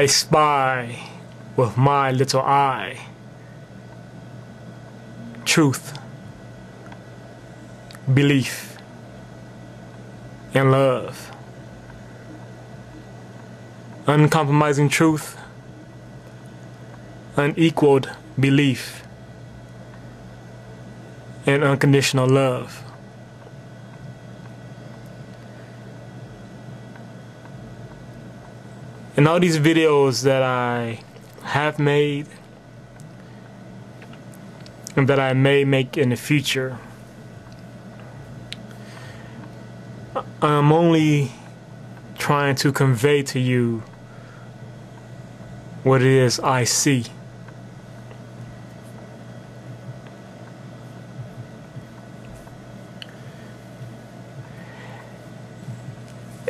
I spy with my little eye truth, belief, and love. Uncompromising truth, unequaled belief, and unconditional love. In all these videos that I have made and that I may make in the future, I'm only trying to convey to you what it is I see.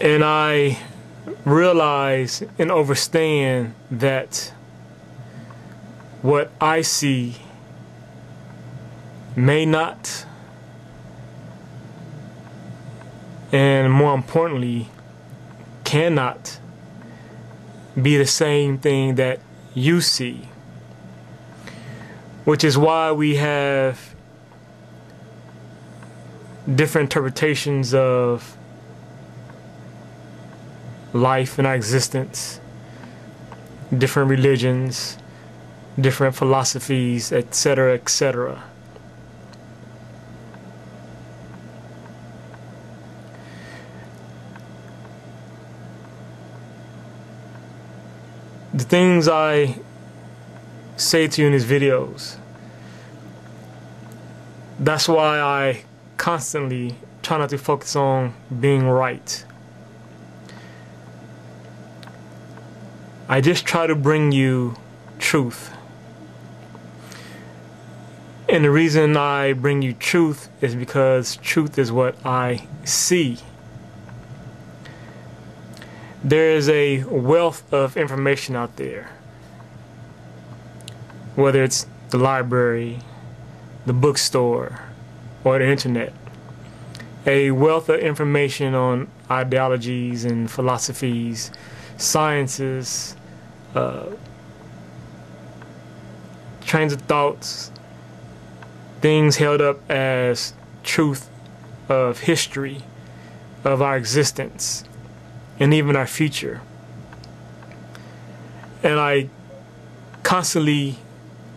And I realize and understand that what I see may not, and more importantly, cannot be the same thing that you see, which is why we have different interpretations of life and our existence, different religions, different philosophies, etc., etc. The things I say to you in these videos, that's why I constantly try not to focus on being right. I just try to bring you truth. And the reason I bring you truth is because truth is what I see. There is a wealth of information out there, whether it's the library, the bookstore, or the internet. A wealth of information on ideologies and philosophies, sciences, trains of thoughts, things held up as truth of history, of our existence, and even our future. And I constantly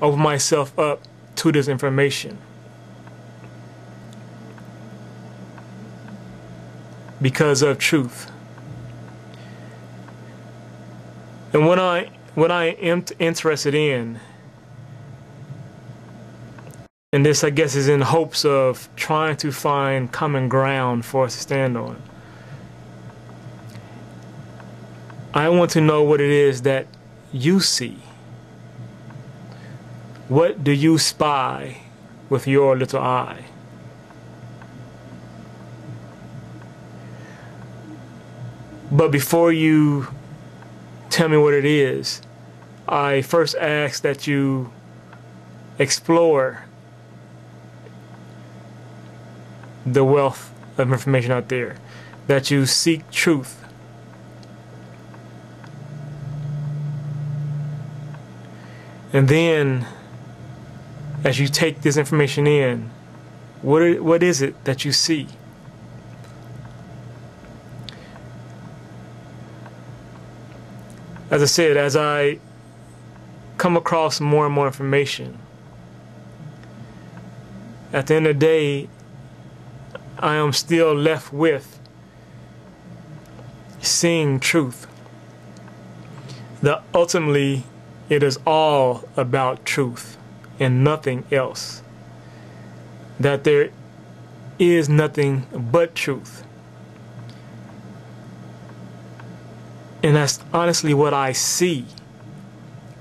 open myself up to this information because of truth. And what I am interested in, and this I guess is in hopes of trying to find common ground for us to stand on, I want to know what it is that you see. What do you spy with your little eye? But before you tell me what it is, I first ask that you explore the wealth of information out there, that you seek truth. And then, as you take this information in, what is it that you see? As I said, as I come across more and more information, at the end of the day, I am still left with seeing truth. That ultimately, it is all about truth and nothing else. That there is nothing but truth. And that's honestly what I see.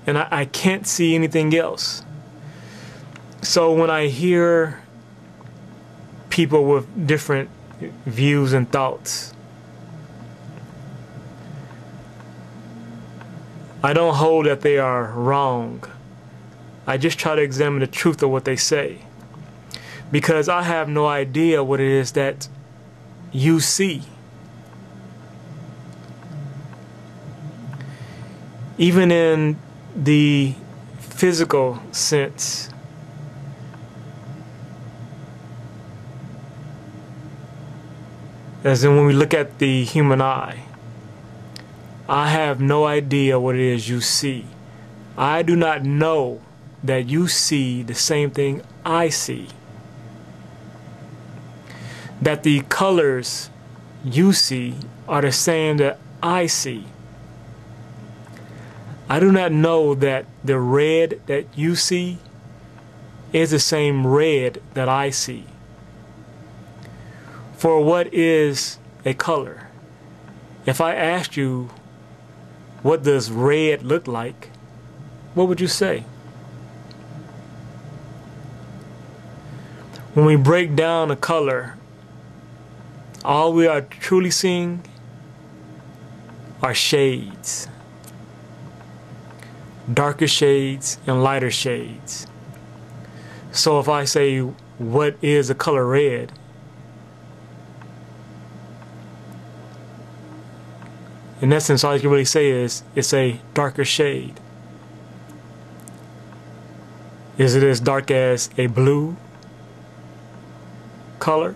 And I can't see anything else. So when I hear people with different views and thoughts, I don't hold that they are wrong. I just try to examine the truth of what they say, because I have no idea what it is that you see. even in the physical sense, as in when we look at the human eye, I have no idea what it is you see. I do not know that you see the same thing I see. That the colors you see are the same that I see. I do not know that the red that you see is the same red that I see. For what is a color? If I asked you, what does red look like? What would you say? When we break down a color, all we are truly seeing are shades. Darker shades and lighter shades. So if I say, what is the color red? In essence, all you can really say is, it's a darker shade. Is it as dark as a blue color?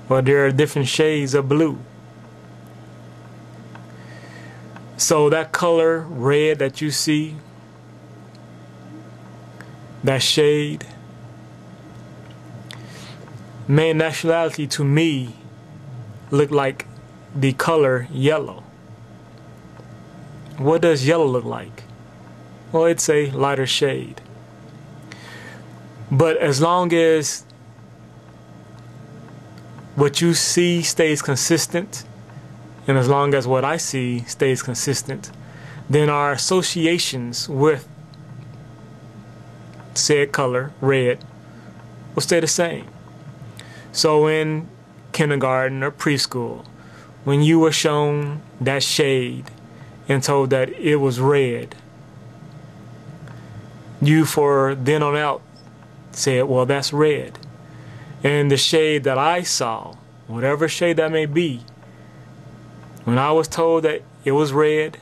Or there are different shades of blue. So that color, red, that you see, that shade, may in actuality to me look like the color yellow. What does yellow look like? Well, it's a lighter shade. But as long as what you see stays consistent, and as long as what I see stays consistent, then our associations with said color, red, will stay the same. So in kindergarten or preschool, when you were shown that shade and told that it was red, you for then on out said, well, that's red. And the shade that I saw, whatever shade that may be, when I was told that it was red,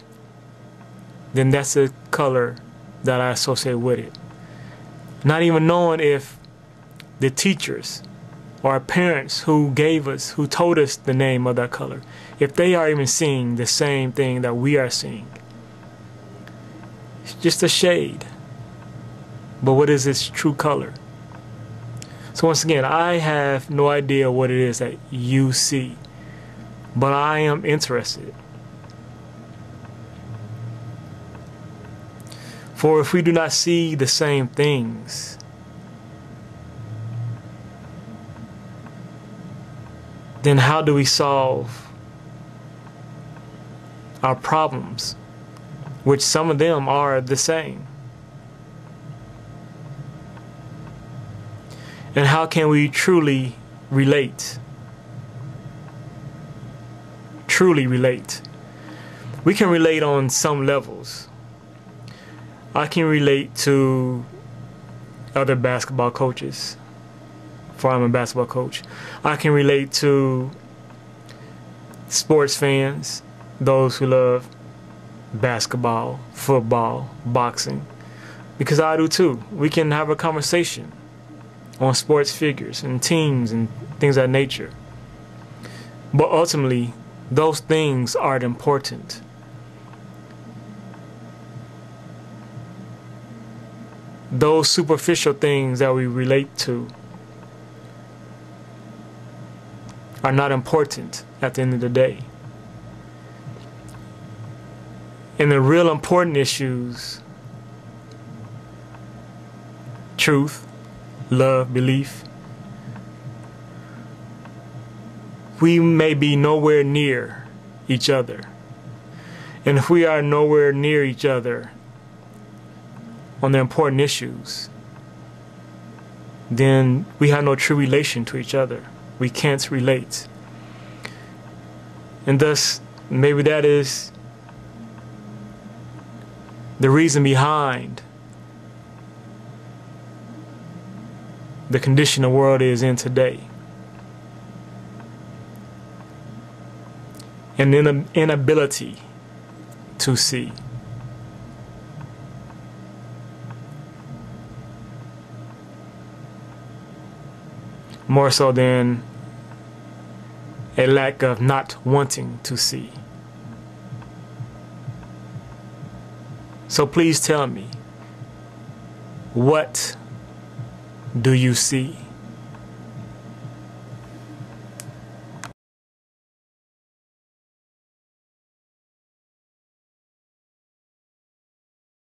then that's the color that I associate with it. Not even knowing if the teachers or our parents who told us the name of that color, if they are even seeing the same thing that we are seeing. It's just a shade. But what is its true color? So once again, I have no idea what it is that you see, but I am interested. For if we do not see the same things, then how do we solve our problems, which some of them are the same? And how can we truly relate? Truly relate. We can relate on some levels. I can relate to other basketball coaches, for I'm a basketball coach. I can relate to sports fans, those who love basketball, football, boxing, because I do too. We can have a conversation on sports figures and teams and things of that nature. But ultimately, those things aren't important. Those superficial things that we relate to are not important at the end of the day. And the real important issues, truth, love, belief, we may be nowhere near each other. And if we are nowhere near each other on the important issues, then we have no true relation to each other. We can't relate. And thus, maybe that is the reason behind the condition the world is in today. An inability to see. more so than a lack of not wanting to see. So please tell me, what do you see?